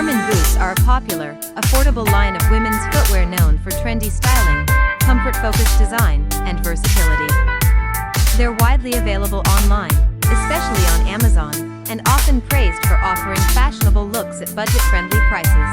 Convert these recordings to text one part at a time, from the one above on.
Ermonn Boots are a popular, affordable line of women's footwear known for trendy styling, comfort-focused design, and versatility. They're widely available online, especially on Amazon, and often praised for offering fashionable looks at budget-friendly prices.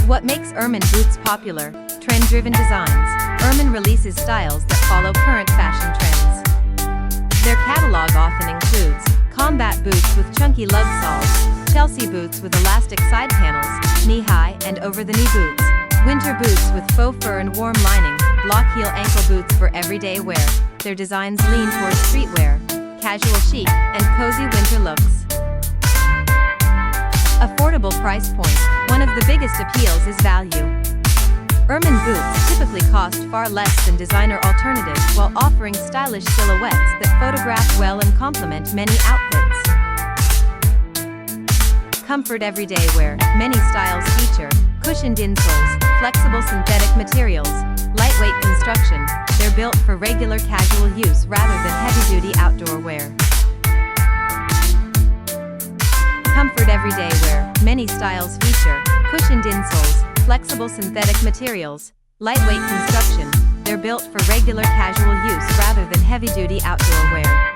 What makes Ermonn Boots popular? Trend-driven designs. Ermonn releases styles that follow current fashion trends. Their catalog often includes combat boots with chunky lug soles, Chelsea boots with elastic side panels, knee-high and over-the-knee boots, winter boots with faux fur and warm lining, block heel ankle boots for everyday wear. Their designs lean towards streetwear, casual chic, and cozy winter looks. Affordable price point. One of the biggest appeals is value. Ermonn Boots typically cost far less than designer alternatives while offering stylish silhouettes that photograph well and complement many outfits. Comfort everyday wear. Many styles feature cushioned insoles, flexible synthetic materials, lightweight construction. They're built for regular casual use rather than heavy-duty outdoor wear. Comfort everyday wear. Many styles feature cushioned insoles, flexible synthetic materials, lightweight construction. They're built for regular casual use rather than heavy-duty outdoor wear.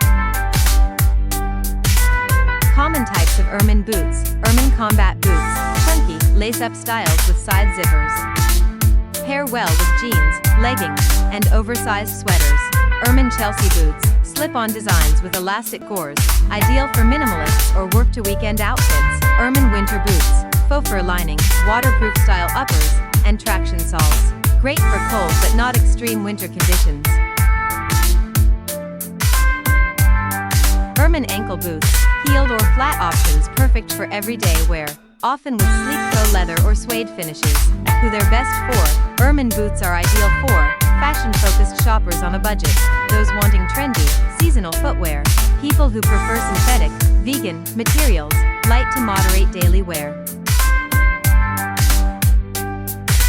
Common types of Ermonn Boots. Ermonn combat boots, chunky, lace-up styles with side zippers. Pair well with jeans, leggings, and oversized sweaters. Ermonn Chelsea boots, slip-on designs with elastic gores, ideal for minimalists or work-to-weekend outfits. Ermonn winter boots, faux fur lining, waterproof style uppers, and traction soles. Great for cold but not extreme winter conditions. Ermonn ankle boots, heeled or flat options perfect for everyday wear, often with sleek faux leather or suede finishes. Who they're best for? Ermonn boots are ideal for fashion-focused shoppers on a budget, those wanting trendy, seasonal footwear, people who prefer synthetic, vegan materials, light to moderate daily wear.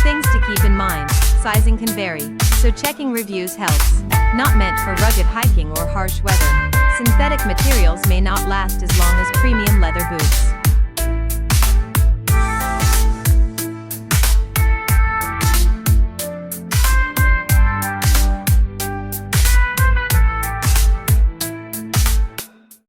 Things to keep in mind. Sizing can vary, so checking reviews helps. Not meant for rugged hiking or harsh weather. Synthetic materials may not last as long as premium leather boots.